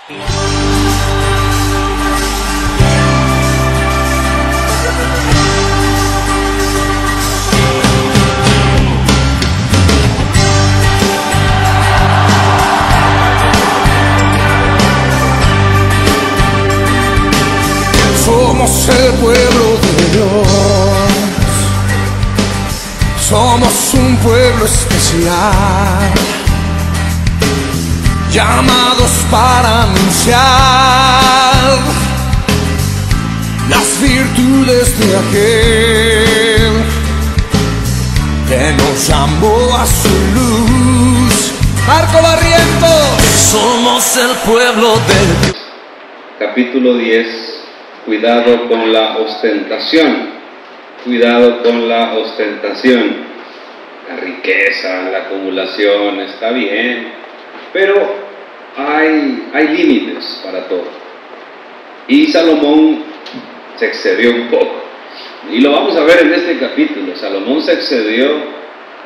Somos el pueblo de Dios, somos un pueblo especial, llamados para anunciar las virtudes de aquel que nos llamó a su luz. Marco Barrientos, somos el pueblo de Dios. Capítulo 10. Cuidado con la ostentación, cuidado con la ostentación. La riqueza, la acumulación está bien, pero hay límites para todo. Y Salomón se excedió un poco, y lo vamos a ver en este capítulo. Salomón se excedió.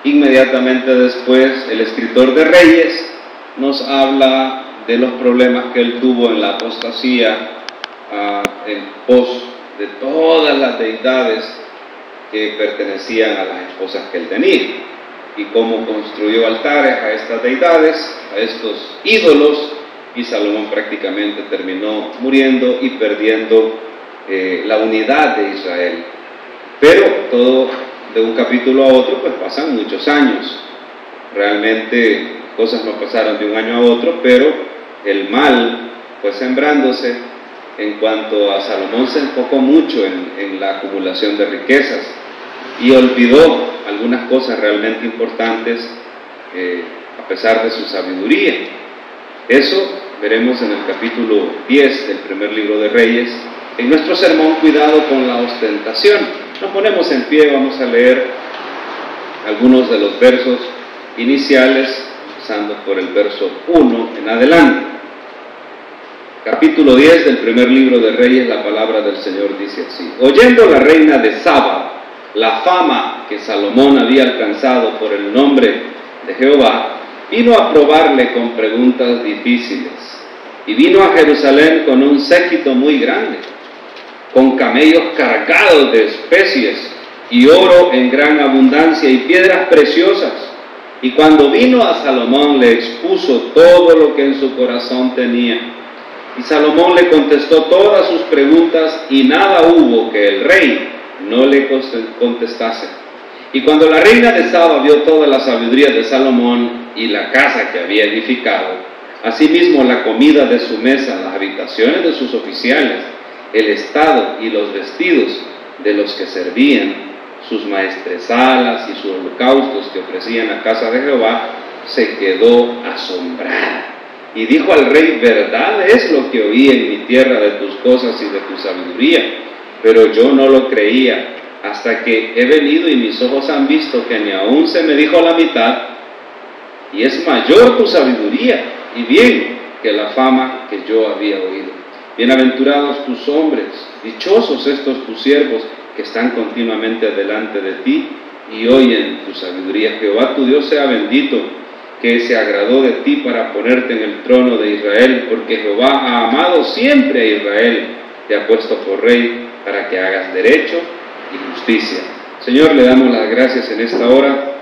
Inmediatamente después, el escritor de Reyes nos habla de los problemas que él tuvo en la apostasía, en pos de todas las deidades que pertenecían a las esposas que él tenía, y cómo construyó altares a estas deidades, a estos ídolos, y Salomón prácticamente terminó muriendo y perdiendo la unidad de Israel. Pero todo de un capítulo a otro pues pasan muchos años. Realmente cosas no pasaron de un año a otro, pero el mal fue sembrándose. En cuanto a Salomón, se enfocó mucho en la acumulación de riquezas y olvidó algunas cosas realmente importantes, a pesar de su sabiduría. Eso veremos en el capítulo 10 del primer libro de Reyes. En nuestro sermón, cuidado con la ostentación. Nos ponemos en pie, vamos a leer algunos de los versos iniciales, empezando por el verso 1 en adelante. Capítulo 10 del primer libro de Reyes, la palabra del Señor dice así: Oyendo la reina de Saba la fama que Salomón había alcanzado por el nombre de Jehová, vino a probarle con preguntas difíciles, y vino a Jerusalén con un séquito muy grande, con camellos cargados de especies, y oro en gran abundancia, y piedras preciosas. Y cuando vino a Salomón, le expuso todo lo que en su corazón tenía. Y Salomón le contestó todas sus preguntas, y nada hubo que el rey no le contestase. Y cuando la reina de Saba vio toda la sabiduría de Salomón y la casa que había edificado, asimismo la comida de su mesa, las habitaciones de sus oficiales, el estado y los vestidos de los que servían, sus maestresalas y sus holocaustos que ofrecían a casa de Jehová, se quedó asombrada. Y dijo al rey: verdad es lo que oí en mi tierra de tus cosas y de tu sabiduría, pero yo no lo creía, hasta que he venido y mis ojos han visto que ni aún se me dijo la mitad, y es mayor tu sabiduría, y bien que la fama que yo había oído. Bienaventurados tus hombres, dichosos estos tus siervos, que están continuamente delante de ti, y oyen tu sabiduría. Jehová tu Dios sea bendito, que se agradó de ti para ponerte en el trono de Israel, porque Jehová ha amado siempre a Israel, te ha puesto por rey para que hagas derecho y justicia. Señor, le damos las gracias en esta hora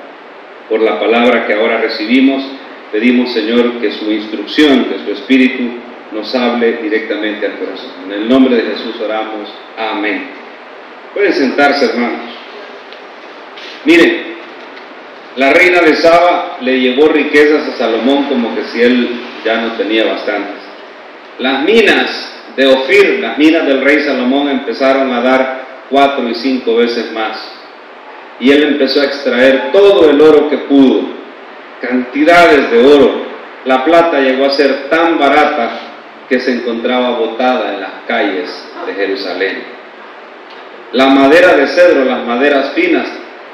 por la palabra que ahora recibimos. Pedimos, Señor, que su instrucción, que su Espíritu nos hable directamente al corazón. En el nombre de Jesús oramos. Amén. Pueden sentarse, hermanos. Miren, la reina de Saba le llevó riquezas a Salomón como que si él ya no tenía bastantes. Las minas de Ofir, las minas del rey Salomón, empezaron a dar 4 y 5 veces más. Y él empezó a extraer todo el oro que pudo, cantidades de oro. La plata llegó a ser tan barata que se encontraba botada en las calles de Jerusalén. La madera de cedro, las maderas finas,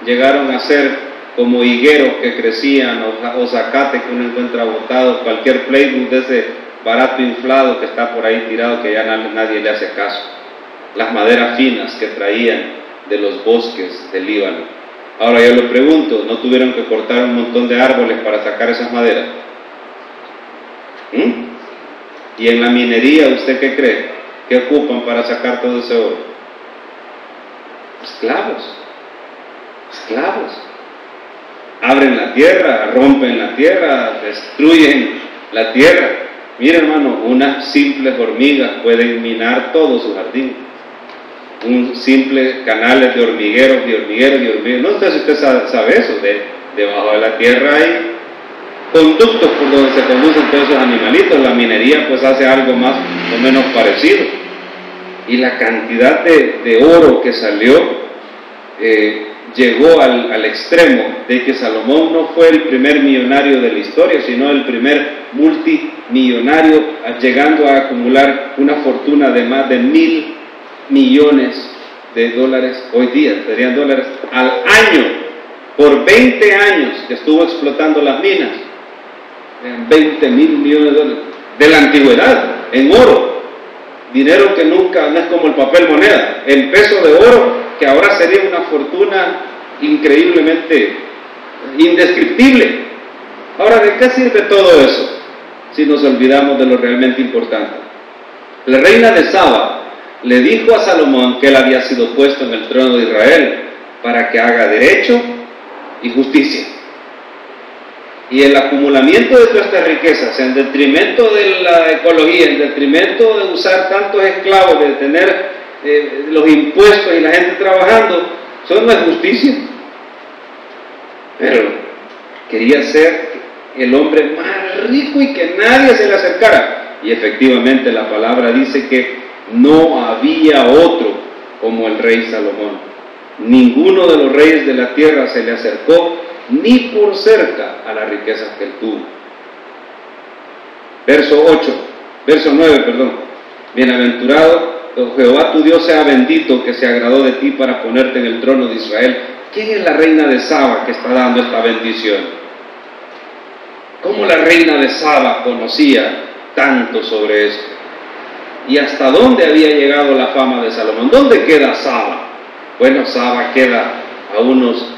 llegaron a ser como higueros que crecían, o zacate que uno encuentra botado, cualquier playbook de ese barato inflado que está por ahí tirado, que ya nadie le hace caso. Las maderas finas que traían de los bosques del Líbano. Ahora yo le pregunto, ¿no tuvieron que cortar un montón de árboles para sacar esas maderas? Y en la minería, ¿usted qué cree? ¿Qué ocupan para sacar todo ese oro? Esclavos. Esclavos. Abren la tierra, rompen la tierra, destruyen la tierra. Mire, hermano, unas simples hormigas pueden minar todo su jardín. Un simple canales de hormigueros y hormigueros y hormigueros. No sé si usted sabe eso. Debajo de la tierra hay conductos por donde se conducen todos esos animalitos. La minería pues hace algo más o menos parecido. Y la cantidad de oro que salió llegó al extremo de que Salomón no fue el primer millonario de la historia, sino el primer multimillonario, llegando a acumular una fortuna de más de $1,000 millones hoy día, serían dólares, al año, por 20 años que estuvo explotando las minas. 20 mil millones de dólares de la antigüedad, en oro, dinero que nunca, no es como el papel moneda, el peso de oro, que ahora sería una fortuna increíblemente indescriptible. Ahora, ¿de qué sirve todo eso si nos olvidamos de lo realmente importante? La reina de Saba le dijo a Salomón que él había sido puesto en el trono de Israel para que haga derecho y justicia. Y el acumulamiento de todas estas riquezas, en detrimento de la ecología, en detrimento de usar tantos esclavos, de tener los impuestos y la gente trabajando, eso no es justicia. Pero quería ser el hombre más rico y que nadie se le acercara. Y efectivamente la palabra dice que no había otro como el rey Salomón. Ninguno de los reyes de la tierra se le acercó ni por cerca a las riquezas que él tuvo. Verso 9. Bienaventurado Jehová tu Dios sea bendito, que se agradó de ti para ponerte en el trono de Israel. ¿Quién es la reina de Saba que está dando esta bendición? ¿Cómo la reina de Saba conocía tanto sobre esto? ¿Y hasta dónde había llegado la fama de Salomón? ¿Dónde queda Saba? Bueno, Saba queda a unos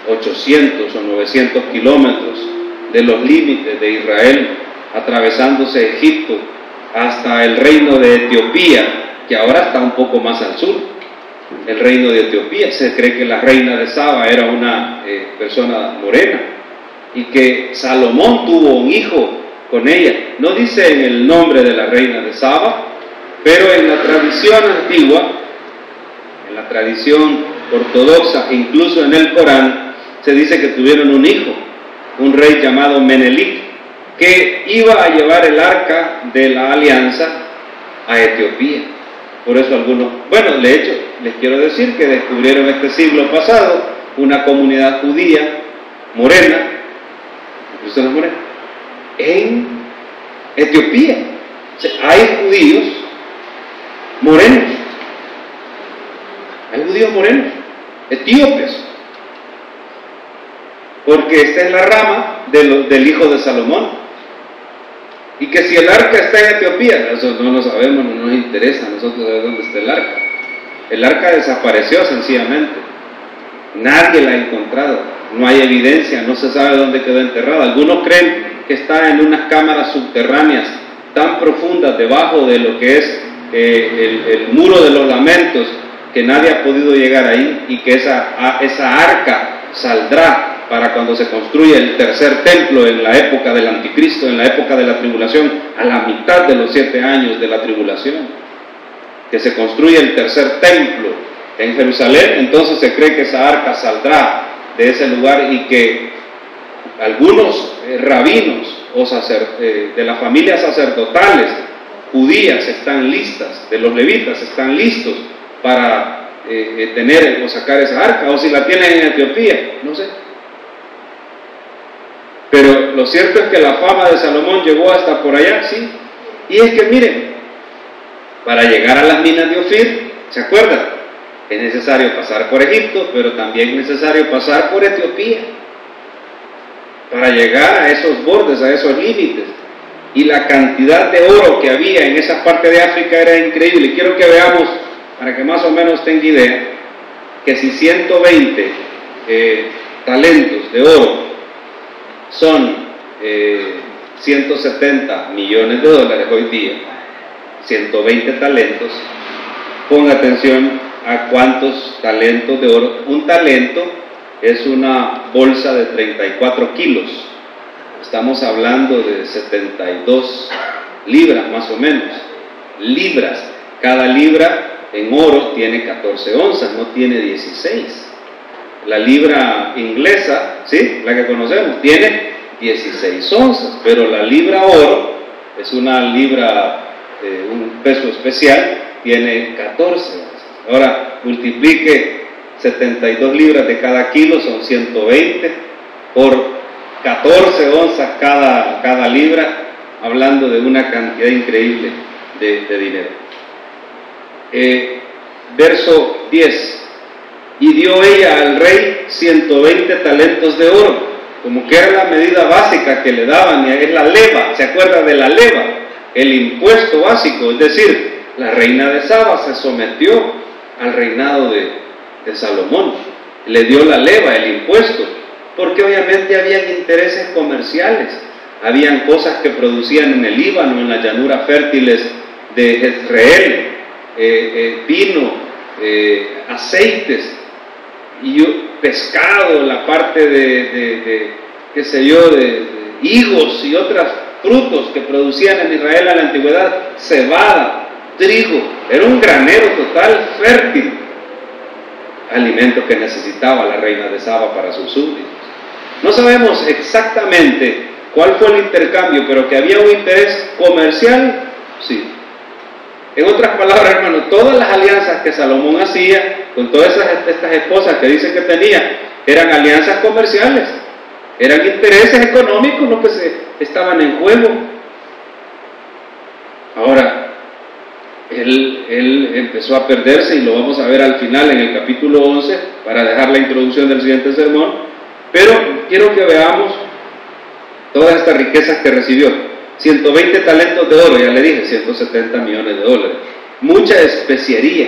800 o 900 kilómetros de los límites de Israel, atravesándose Egipto hasta el reino de Etiopía, que ahora está un poco más al sur. El reino de Etiopía, se cree que la reina de Saba era una persona morena y que Salomón tuvo un hijo con ella. No dice en el nombre de la reina de Saba, pero en la tradición antigua, en la tradición ortodoxa, incluso en el Corán, se dice que tuvieron un hijo, un rey llamado Menelik, que iba a llevar el arca de la alianza a Etiopía. Por eso algunos, de hecho, les quiero decir que descubrieron este siglo pasado una comunidad judía morena, personas morenas, en Etiopía. O sea, hay judíos morenos, etíopes, porque esta es la rama del hijo de Salomón. Y que si el arca está en Etiopía, eso no lo sabemos, no nos interesa a nosotros saber dónde está el arca. El arca desapareció sencillamente, nadie la ha encontrado, no hay evidencia, no se sabe dónde quedó enterrada. Algunos creen que está en unas cámaras subterráneas tan profundas debajo de lo que es el muro de los lamentos, que nadie ha podido llegar ahí, y que esa arca saldrá para cuando se construya el tercer templo en la época del anticristo, en la época de la tribulación, a la mitad de los 7 años de la tribulación, que se construye el tercer templo en Jerusalén. Entonces se cree que esa arca saldrá de ese lugar, y que algunos rabinos de las familias sacerdotales judías están listas, de los levitas están listos para tener o sacar esa arca, o si la tienen en Etiopía, no sé. Pero lo cierto es que la fama de Salomón llegó hasta por allá, sí. Y es que miren, para llegar a las minas de Ofir, ¿se acuerdan? Es necesario pasar por Egipto, pero también es necesario pasar por Etiopía para llegar a esos bordes, a esos límites. Y la cantidad de oro que había en esa parte de África era increíble. Quiero que veamos, para que más o menos tenga idea, que si 120 talentos de oro son 170 millones de dólares hoy día, 120 talentos. Ponga atención a cuántos talentos de oro. Un talento es una bolsa de 34 kilos. Estamos hablando de 72 libras más o menos. Libras. Cada libra en oro tiene 14 onzas, no tiene 16. La libra inglesa, ¿sí?, la que conocemos, tiene 16 onzas, pero la libra oro es una libra, un peso especial, tiene 14 onzas. Ahora multiplique 72 libras de cada kilo, son 120 por 14 onzas cada libra, hablando de una cantidad increíble de dinero. Verso 10. Y dio ella al rey 120 talentos de oro, como que era la medida básica que le daban, y es la leva. ¿Se acuerda de la leva? El impuesto básico, es decir, la reina de Saba se sometió al reinado de Salomón, le dio la leva, el impuesto, porque obviamente habían intereses comerciales, habían cosas que producían en el Líbano, en las llanuras fértiles de Jezreel, vino, aceites, y pescado, la parte de qué sé yo, de higos y otros frutos que producían en Israel en la antigüedad, cebada, trigo, era un granero total fértil, alimento que necesitaba la reina de Saba para sus súbditos. No sabemos exactamente cuál fue el intercambio, pero que había un interés comercial, sí. En otras palabras, hermano, todas las alianzas que Salomón hacía con todas estas esposas que dice que tenía, eran alianzas comerciales, eran intereses económicos los que estaban en juego. Ahora, él empezó a perderse, y lo vamos a ver al final en el capítulo 11, para dejar la introducción del siguiente sermón, pero quiero que veamos todas estas riquezas que recibió. 120 talentos de oro, ya le dije, 170 millones de dólares. Mucha especiería,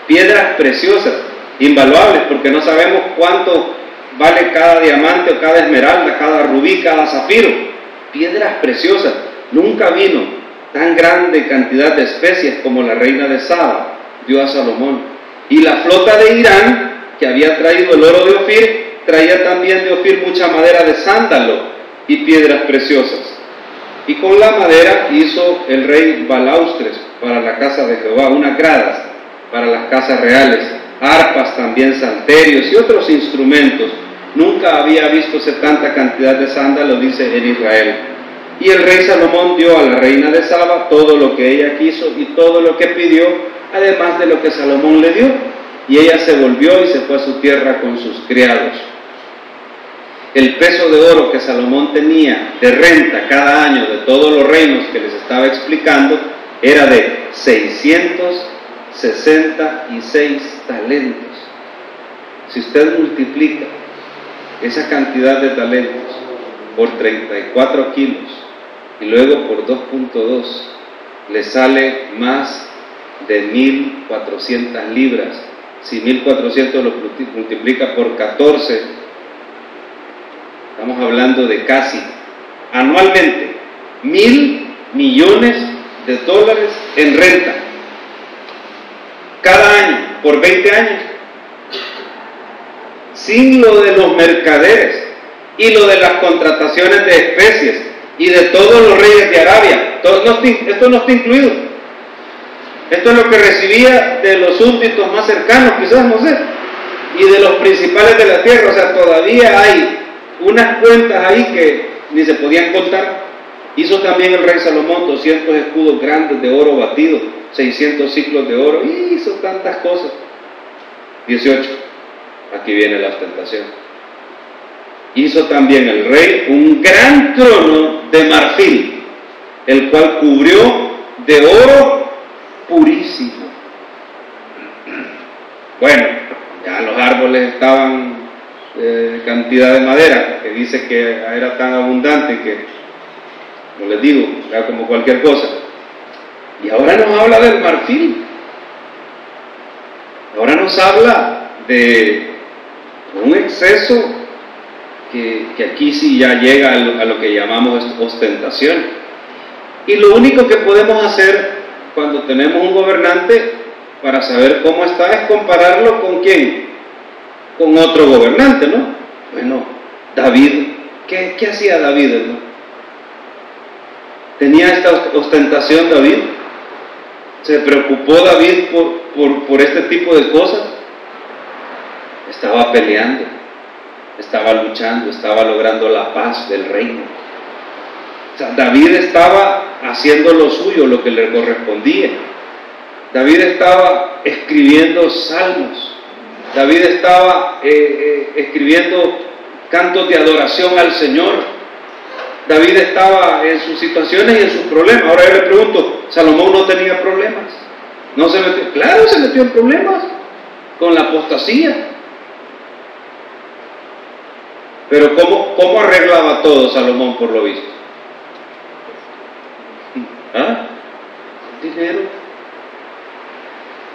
piedras preciosas, invaluables, porque no sabemos cuánto vale cada diamante o cada esmeralda, cada rubí, cada zafiro. Piedras preciosas. Nunca vino tan grande cantidad de especies como la reina de Saba dio a Salomón. Y la flota de Irán, que había traído el oro de Ofir, traía también de Ofir mucha madera de sándalo y piedras preciosas. Y con la madera hizo el rey balaustres para la casa de Jehová, unas gradas para las casas reales, arpas también, salterios y otros instrumentos. Nunca había vistóse tanta cantidad de sándalo, dice, en Israel. Y el rey Salomón dio a la reina de Saba todo lo que ella quiso y todo lo que pidió, además de lo que Salomón le dio. Y ella se volvió y se fue a su tierra con sus criados. El peso de oro que Salomón tenía de renta cada año de todos los reinos que les estaba explicando era de 666 talentos. Si usted multiplica esa cantidad de talentos por 34 kilos y luego por 2.2, le sale más de 1.400 libras. Si 1.400 lo multiplica por 14, estamos hablando de casi anualmente 1.000 millones de dólares en renta cada año por 20 años, sin lo de los mercaderes y lo de las contrataciones de especies y de todos los reyes de Arabia. Esto no está incluido. Esto es lo que recibía de los súbditos más cercanos, quizás, no sé, y de los principales de la tierra. O sea, todavía hay unas cuentas ahí que ni se podían contar. Hizo también el rey Salomón 200 escudos grandes de oro batido, 600 ciclos de oro, y hizo tantas cosas. 18, aquí viene la ostentación. Hizo también el rey un gran trono de marfil, el cual cubrió de oro purísimo. Bueno, ya los árboles estaban cantidad de madera, que dice que era tan abundante que, como les digo, era como cualquier cosa. Y ahora nos habla del marfil, ahora nos habla de un exceso que aquí sí ya llega a lo que llamamos ostentación. Y lo único que podemos hacer cuando tenemos un gobernante para saber cómo está es compararlo con ¿quién? Con otro gobernante, ¿no? Bueno, David, ¿qué hacía David, no? ¿Tenía esta ostentación David? ¿Se preocupó David por este tipo de cosas? Estaba peleando, estaba luchando, estaba logrando la paz del reino. O sea, David estaba haciendo lo suyo, lo que le correspondía. David estaba escribiendo salmos. David estaba escribiendo cantos de adoración al Señor. David estaba en sus situaciones y en sus problemas. Ahora yo le pregunto, ¿Salomón no tenía problemas? ¿No se metió? Claro, se metió en problemas con la apostasía. Pero ¿cómo arreglaba todo Salomón por lo visto? ¿Ah? Con dinero.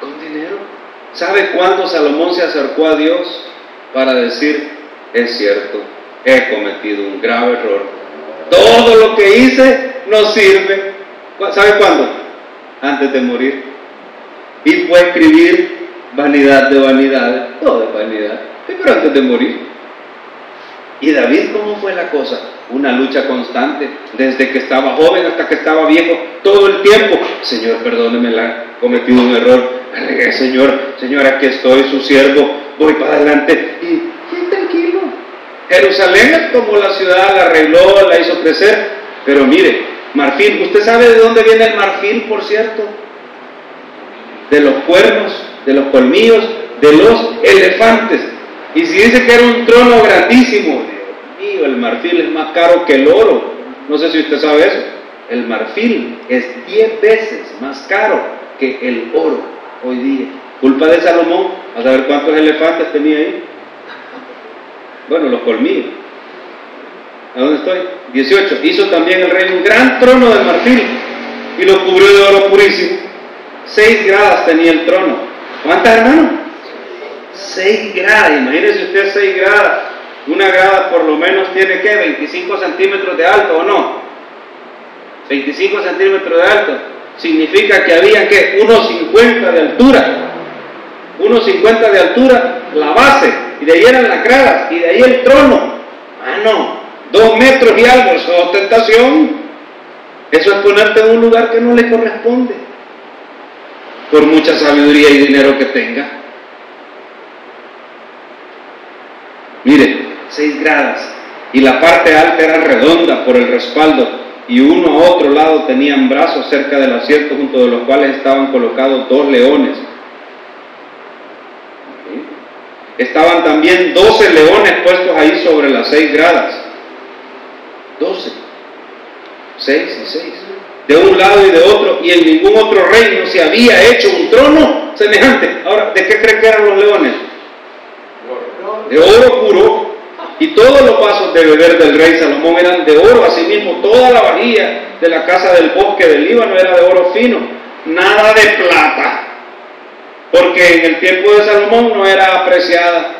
Con dinero. ¿Sabe cuándo Salomón se acercó a Dios para decir, es cierto, he cometido un grave error? Todo lo que hice no sirve. ¿Sabe cuándo? Antes de morir. Y fue a escribir vanidad de vanidades, todo es vanidad, pero antes de morir. ¿Y David cómo fue la cosa? Una lucha constante, desde que estaba joven hasta que estaba viejo, todo el tiempo. Señor, perdóneme, he cometido un error. Señor, aquí estoy, su siervo, voy para adelante. Y tranquilo. Jerusalén es como la ciudad, la arregló, la hizo crecer. Pero mire, marfil, ¿usted sabe de dónde viene el marfil, por cierto? De los cuernos, de los colmillos, de los elefantes. Y si dice que era un trono grandísimo, Dios mío, el marfil es más caro que el oro. No sé si usted sabe eso. El marfil es 10 veces más caro que el oro hoy día. Culpa de Salomón, a saber cuántos elefantes tenía ahí. Bueno, los colmillos. ¿A dónde estoy? 18. Hizo también el rey un gran trono de marfil y lo cubrió de oro purísimo. 6 gradas tenía el trono. ¿Cuántas, hermano? 6 gradas, imagínese usted 6 gradas. Una grada por lo menos tiene, ¿qué? 25 centímetros de alto, ¿o no? 25 centímetros de alto. Significa que había, ¿qué? Unos 50 de altura. Unos 50 de altura, la base, y de ahí eran las gradas, y de ahí el trono. Ah, no, 2 metros y algo, eso es ostentación. Eso es ponerte en un lugar que no le corresponde, por mucha sabiduría y dinero que tenga. Mire, 6 gradas, y la parte alta era redonda por el respaldo, y uno a otro lado tenían brazos cerca del asiento, junto de los cuales estaban colocados 2 leones. Estaban también 12 leones puestos ahí sobre las 6 gradas. 12. 6 y 6. De un lado y de otro, y en ningún otro reino se había hecho un trono semejante. Ahora, ¿de qué cree que eran los leones? De oro puro. Y todos los vasos de beber del rey Salomón eran de oro. Asimismo, toda la vajilla de la casa del bosque del Líbano era de oro fino. Nada de plata, porque en el tiempo de Salomón no era apreciada,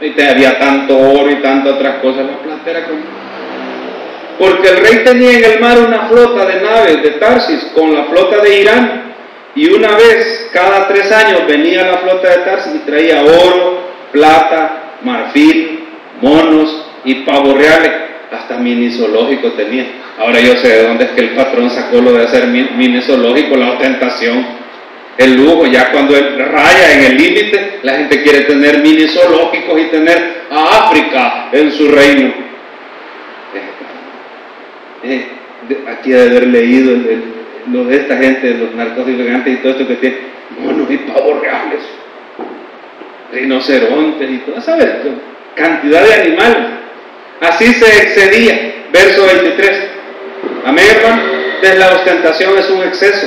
y había tanto oro y tantas otras cosas. La plata era como... Porque el rey tenía en el mar una flota de naves de Tarsis con la flota de Irán, y una vez cada 3 años venía la flota de Tarsis y traía oro, plata, marfil, monos y pavos reales. Hasta mini zoológico tenía. Ahora yo sé de dónde es que el patrón sacó lo de hacer mini zoológico, la ostentación, el lujo. Ya cuando él raya en el límite, la gente quiere tener mini zoológicos y tener a África en su reino. Aquí de haber leído lo de esta gente, los narcotraficantes y todo esto que tiene monos y pavos reales, rinocerontes y todo, ¿sabes? Cantidad de animales. Así se excedía. Verso 23. Amén, hermano. Entonces la ostentación es un exceso,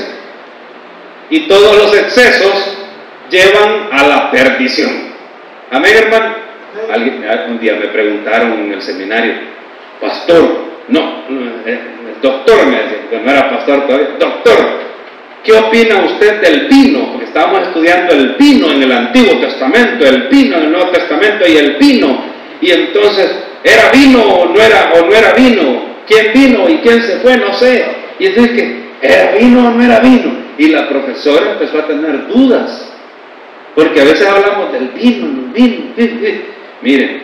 y todos los excesos llevan a la perdición. Amén, hermano. Un día me preguntaron en el seminario, pastor, doctor, me decía, porque no era pastor todavía, doctor, ¿qué opina usted del vino? Porque estábamos estudiando el vino en el Antiguo Testamento, el vino en el Nuevo Testamento y el vino. Y entonces ¿era vino o no era vino? ¿Quién vino y quién se fue? No sé. Y entonces que, ¿era vino o no era vino? Y la profesora empezó a tener dudas, porque a veces hablamos del vino. Miren,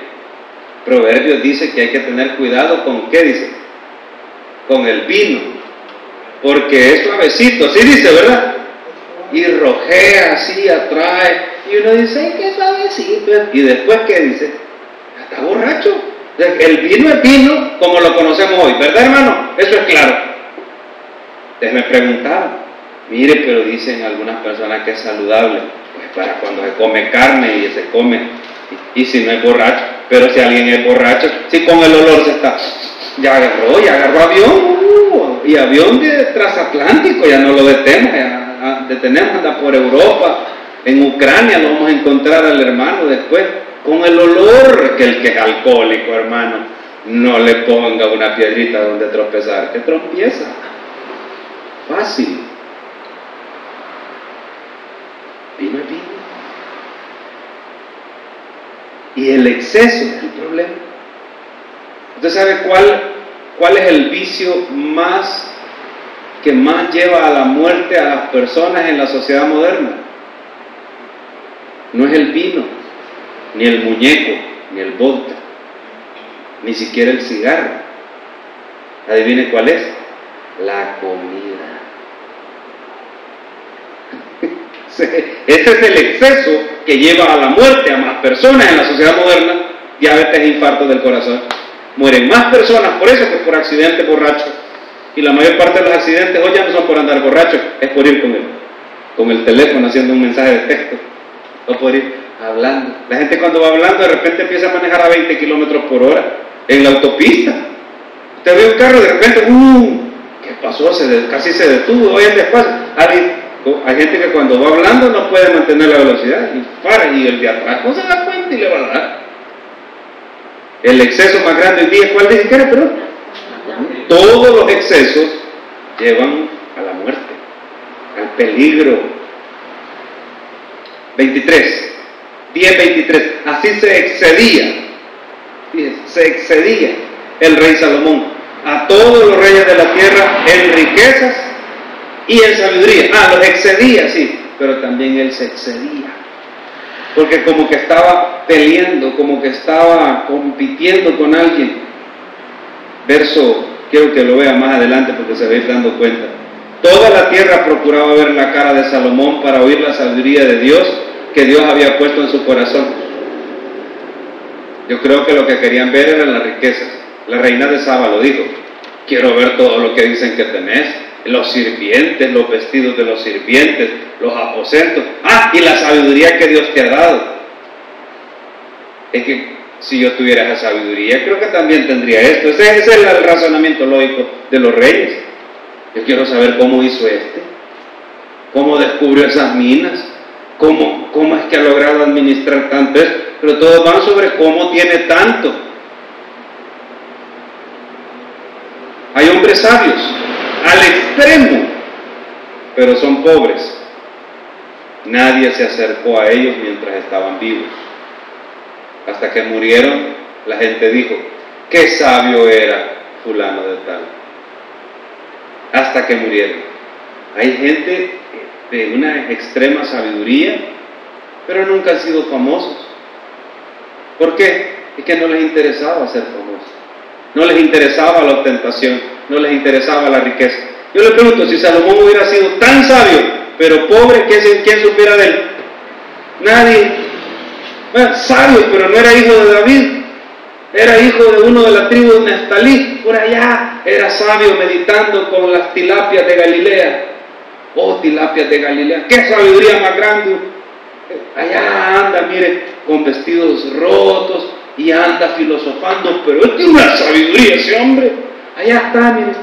Proverbios dice que hay que tener cuidado con ¿qué dice? Con el vino, porque es suavecito, así dice, ¿verdad? Y rojea así, atrae, y uno dice, ¡ay, qué suavecito! Y después, ¿qué dice? Está borracho. El vino es vino como lo conocemos hoy, ¿verdad, hermano? Eso es claro. Ustedes me preguntaron, mire, pero dicen algunas personas que es saludable, pues para cuando se come carne y se come, y si no es borracho, pero si alguien es borracho, si con el olor se está, ya agarró avión, y avión de transatlántico, ya no lo detenemos, anda por Europa, en Ucrania lo vamos a encontrar al hermano después, con el olor, que el que es alcohólico, hermano, no le ponga una piedrita donde tropezar, que tropieza, fácil. Vino es vino. Y el exceso es el problema. ¿Usted sabe cuál es el vicio que más lleva a la muerte a las personas en la sociedad moderna? No es el vino, ni el muñeco, ni el vodka, ni siquiera el cigarro. ¿Adivine cuál es? La comida. Ese es el exceso que lleva a la muerte a más personas en la sociedad moderna. Diabetes e infartos del corazón. Mueren más personas por eso que por accidentes borrachos. Y la mayor parte de los accidentes hoy ya no son por andar borrachos, es por ir con el teléfono haciendo un mensaje de texto, o por ir hablando. La gente cuando va hablando de repente empieza a manejar a 20 kilómetros por hora en la autopista. Usted ve un carro y de repente, ¿qué pasó? Casi se detuvo, hoy en despacio. Hay gente que cuando va hablando no puede mantener la velocidad y para, y el de atrás no se da cuenta y le va a dar. El exceso más grande hoy día, ¿cuál dije que era? Pero todos los excesos llevan a la muerte, al peligro. 10:23. Así se excedía el rey Salomón a todos los reyes de la tierra en riquezas y en sabiduría. Los excedía, sí, pero también él se excedía, porque como que estaba peleando, como que estaba compitiendo con alguien. Verso, quiero que lo vea más adelante porque se va a ir dando cuenta. Toda la tierra procuraba ver la cara de Salomón para oír la sabiduría de Dios que Dios había puesto en su corazón. Yo creo que lo que querían ver eran las riquezas. La reina de Saba lo dijo: quiero ver todo lo que dicen que tenés, los sirvientes, los vestidos de los sirvientes, los aposentos, y la sabiduría que Dios te ha dado. Es que si yo tuviera esa sabiduría, creo que también tendría esto. Ese es el razonamiento lógico de los reyes. Yo quiero saber cómo hizo cómo descubrió esas minas, cómo es que ha logrado administrar tanto eso, pero todos van sobre cómo tiene tanto. Hay hombres sabios al extremo, pero son pobres. Nadie se acercó a ellos mientras estaban vivos. Hasta que murieron, la gente dijo: qué sabio era fulano de tal. Hasta que murieron. Hay gente de una extrema sabiduría, pero nunca han sido famosos. ¿Por qué? Es que no les interesaba ser famosos. No les interesaba la ostentación, no les interesaba la riqueza. Yo le pregunto, si Salomón hubiera sido tan sabio, pero pobre, ¿quién supiera de él? Nadie. Bueno, sabio, pero no era hijo de David, era hijo de uno de la tribu de Neftalí, por allá, era sabio meditando con las tilapias de Galilea. Oh, tilapias de Galilea, qué sabiduría más grande. Allá anda, mire, con vestidos rotos y anda filosofando, pero él tiene una sabiduría ese hombre. Allá está, mire.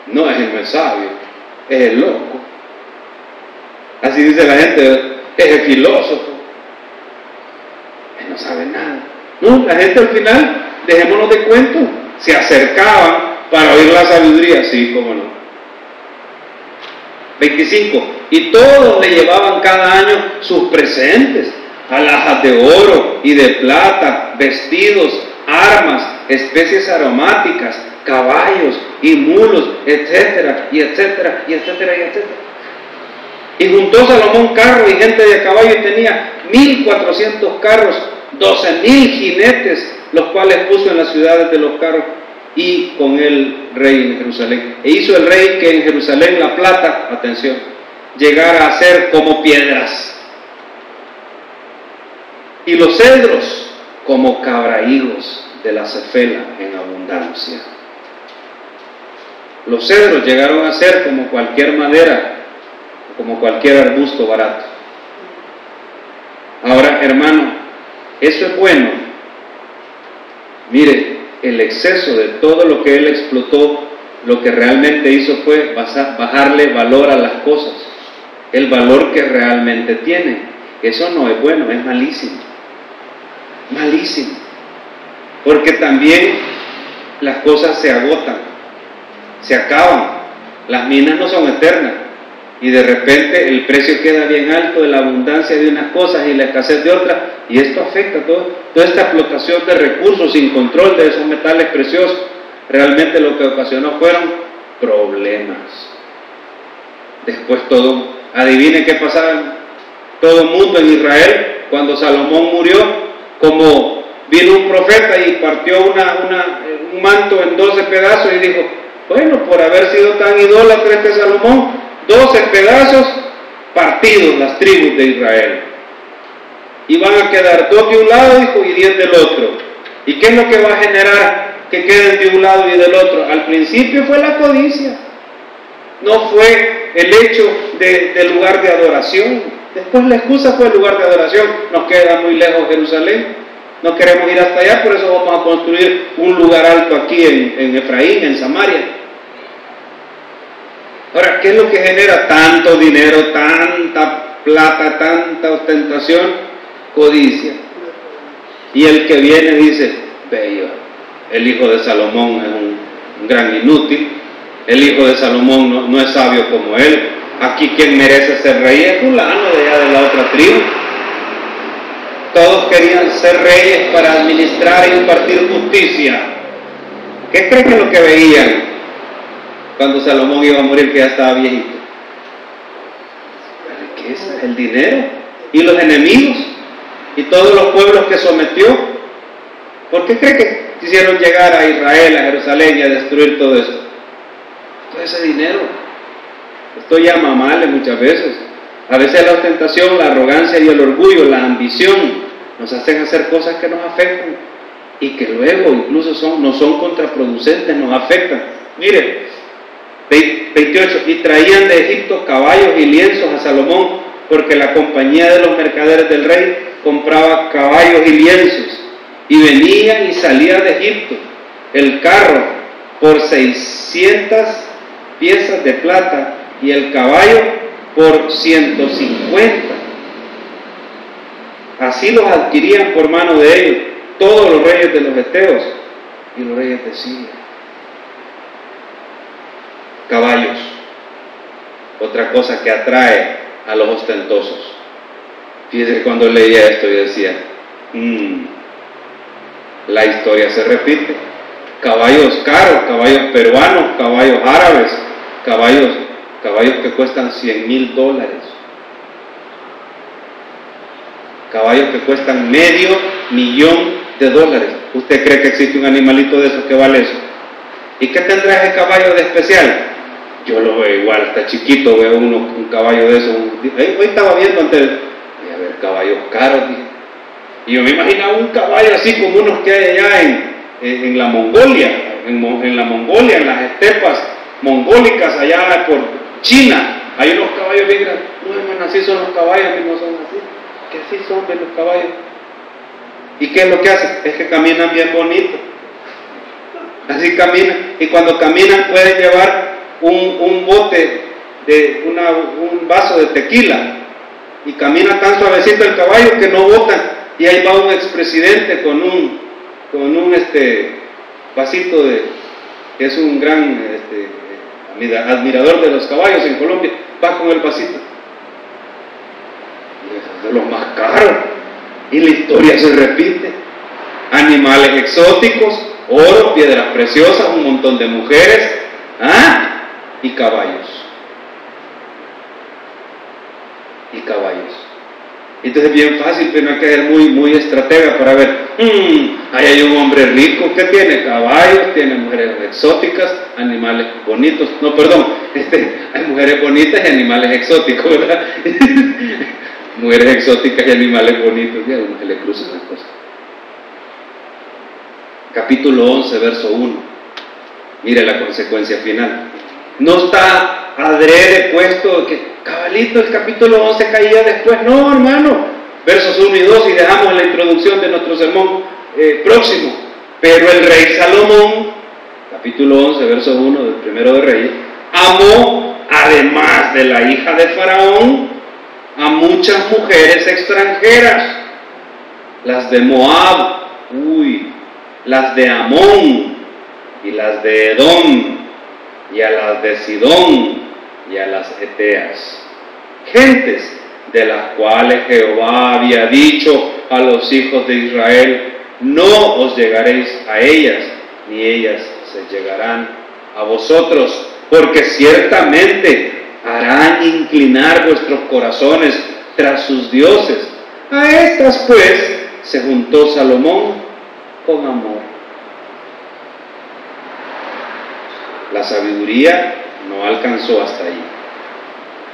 No es el sabio, es el loco. Así dice la gente, es el filósofo. Él no sabe nada. No, la gente al final, dejémonos de cuento, se acercaban para oír la sabiduría, sí, cómo no. 25. Y todos le llevaban cada año sus presentes, alhajas de oro y de plata, vestidos, armas, especies aromáticas, caballos y mulos, etcétera, y etcétera, y etcétera, y etcétera. Y juntó Salomón carros y gente de caballo y tenía 1,400 carros, 12,000 jinetes, los cuales puso en las ciudades de los carros y con el rey en Jerusalén. E hizo el rey que en Jerusalén la plata, atención, llegara a ser como piedras, y los cedros como cabrahigos de la cefela en abundancia. Los cedros llegaron a ser como cualquier madera, como cualquier arbusto barato. Ahora, hermano, eso es bueno. Mire, el exceso de todo lo que él explotó, lo que realmente hizo fue bajarle valor a las cosas, el valor que realmente tienen. Eso no es bueno, es malísimo. Malísimo. Porque también las cosas se agotan, se acaban, las minas no son eternas. Y de repente el precio queda bien alto de la abundancia de unas cosas y la escasez de otras, y esto afecta toda esta explotación de recursos sin control de esos metales preciosos. Realmente lo que ocasionó fueron problemas. Después adivine qué pasaba todo el mundo en Israel cuando Salomón murió. Como vino un profeta y partió un manto en 12 pedazos y dijo, bueno, por haber sido tan idólatra este Salomón, 12 pedazos partidos las tribus de Israel. Y van a quedar 2 de un lado, dijo, y 10 del otro. ¿Y qué es lo que va a generar que queden de un lado y del otro? Al principio fue la codicia. No fue el hecho del lugar de adoración. Después la excusa fue el lugar de adoración. Nos queda muy lejos Jerusalén. No queremos ir hasta allá, por eso vamos a construir un lugar alto aquí en Efraín, en Samaria. Ahora, ¿qué es lo que genera tanto dinero, tanta plata, tanta ostentación? Codicia. Y el que viene dice, bello, el hijo de Salomón es un gran inútil, el hijo de Salomón no es sabio como él, aquí quien merece ser rey es fulano de allá de la otra tribu. Todos querían ser reyes para administrar e impartir justicia. ¿Qué creen que es lo que veían cuando Salomón iba a morir, que ya estaba viejito? La riqueza, el dinero y los enemigos y todos los pueblos que sometió. ¿Por qué cree que quisieron llegar a Israel, a Jerusalén y a destruir todo eso? Todo ese dinero. Esto llama mal muchas veces. A veces la ostentación, la arrogancia y el orgullo, la ambición nos hacen hacer cosas que nos afectan y que luego incluso no son contraproducentes, nos afectan. Mire, 28, y traían de Egipto caballos y lienzos a Salomón, porque la compañía de los mercaderes del rey compraba caballos y lienzos, y venían y salían de Egipto el carro por 600 piezas de plata y el caballo por 150. Así los adquirían por mano de ellos todos los reyes de los heteos y los reyes de Siria. Caballos, otra cosa que atrae a los ostentosos. Fíjense, cuando leía esto yo decía, la historia se repite. Caballos caros, caballos peruanos, caballos árabes, caballos que cuestan $100,000, caballos que cuestan $500,000. ¿Usted cree que existe un animalito de esos que vale eso? ¿Y qué tendrá ese caballo de especial? Yo lo veo igual, está chiquito, veo un caballo de esos. Hoy estaba viendo antes, voy a ver caballos caros, y yo me imaginaba un caballo así como unos que hay allá en la Mongolia, en la Mongolia, en las estepas mongólicas allá por China. Hay unos caballos bien grandes. No, hermano, así son los caballos, no son así. Que así son de los caballos. ¿Y qué es lo que hacen? Es que caminan bien bonito. Así caminan. Y cuando caminan pueden llevar un bote un vaso de tequila. Y camina tan suavecito el caballo que no botan. Y ahí va un expresidente con un vasito que es un gran admirador de los caballos en Colombia, va con el vasito. Y es de los más caros. Y la historia se repite. animales exóticos, oro, piedras preciosas, un montón de mujeres, y caballos. Y caballos. Entonces es bien fácil, pero no hay que ser muy estratega para ver, ahí hay un hombre rico que tiene caballos, tiene mujeres exóticas, animales bonitos, hay mujeres bonitas y animales exóticos, ¿verdad? Mujeres exóticas y animales bonitos, y a uno se le cruzan las cosas. Capítulo 11, verso 1. Mire la consecuencia final. No está adrede puesto que cabalito el capítulo 11 caía después. No, hermano. Versos 1 y 2 y dejamos la introducción de nuestro sermón próximo. Pero el rey Salomón, capítulo 11, verso 1 del primero de Reyes, amó, además de la hija de Faraón, a muchas mujeres extranjeras, las de Moab, las de Amón, y las de Edom, y a las de Sidón, y a las Eteas, gentes de las cuales Jehová había dicho a los hijos de Israel, no os llegaréis a ellas, ni ellas se llegarán a vosotros, porque ciertamente harán inclinar vuestros corazones tras sus dioses. A estas pues se juntó Salomón con amor. La sabiduría no alcanzó hasta ahí.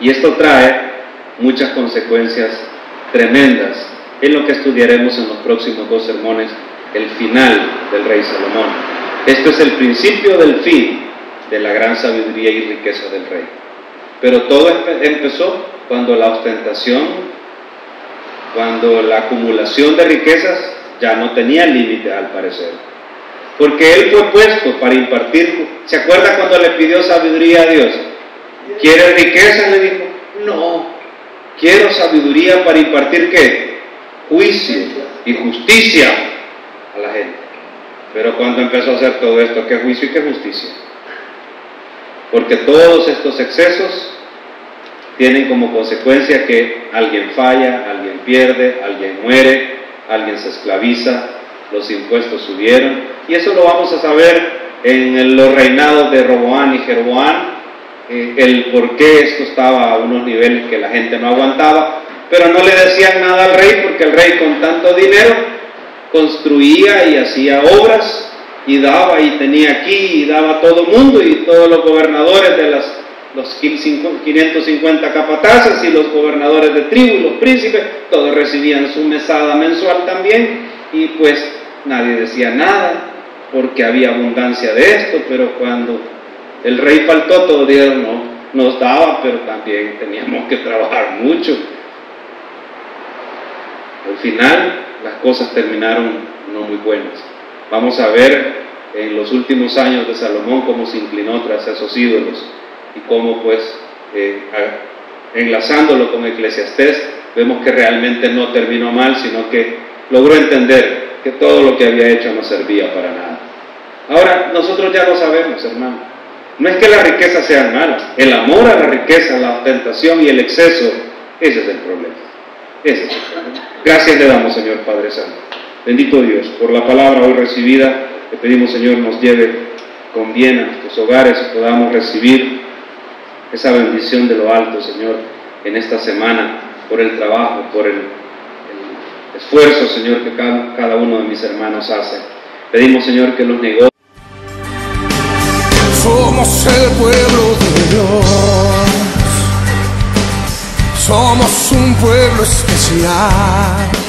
Y esto trae muchas consecuencias tremendas en lo que estudiaremos en los próximos 2 sermones, el final del rey Salomón. Esto es el principio del fin de la gran sabiduría y riqueza del rey. Pero todo empezó cuando la ostentación, cuando la acumulación de riquezas ya no tenía límite al parecer. Porque él fue puesto para impartir. ¿Se acuerda cuando le pidió sabiduría a Dios? ¿Quiere riqueza? Le dijo, no, quiero sabiduría para impartir ¿qué? Juicio y justicia a la gente. Pero cuando empezó a hacer todo esto, ¿qué juicio y qué justicia? Porque todos estos excesos tienen como consecuencia que alguien falla, alguien pierde, alguien muere, alguien se esclaviza, los impuestos subieron, y eso lo vamos a saber en los reinados de Roboán y Jeroboán, el por qué esto estaba a unos niveles que la gente no aguantaba, pero no le decían nada al rey, porque el rey con tanto dinero construía y hacía obras, y daba y tenía aquí, y daba a todo mundo, y todos los gobernadores de los 550 capataces y los gobernadores de tribu, los príncipes, todos recibían su mesada mensual también, y pues nadie decía nada, porque había abundancia de esto, pero cuando el rey faltó, todos dijeron, no, nos daba, pero también teníamos que trabajar mucho. Al final, las cosas terminaron no muy buenas. Vamos a ver en los últimos años de Salomón cómo se inclinó tras esos ídolos y cómo pues enlazándolo con Eclesiastés vemos que realmente no terminó mal, sino que logró entender que todo lo que había hecho no servía para nada. Ahora, nosotros ya lo sabemos, hermano. No es que las riquezas sean malas, el amor a la riqueza, la ostentación y el exceso, ese es el problema. Ese es el problema. Gracias le damos, Señor Padre Santo. Bendito Dios, por la palabra hoy recibida, le pedimos, Señor, nos lleve con bien a nuestros hogares y podamos recibir esa bendición de lo alto, Señor, en esta semana, por el trabajo, por el esfuerzo, Señor, que cada uno de mis hermanos hace. Pedimos, Señor, que los negocios. Somos el pueblo de Dios, somos un pueblo especial.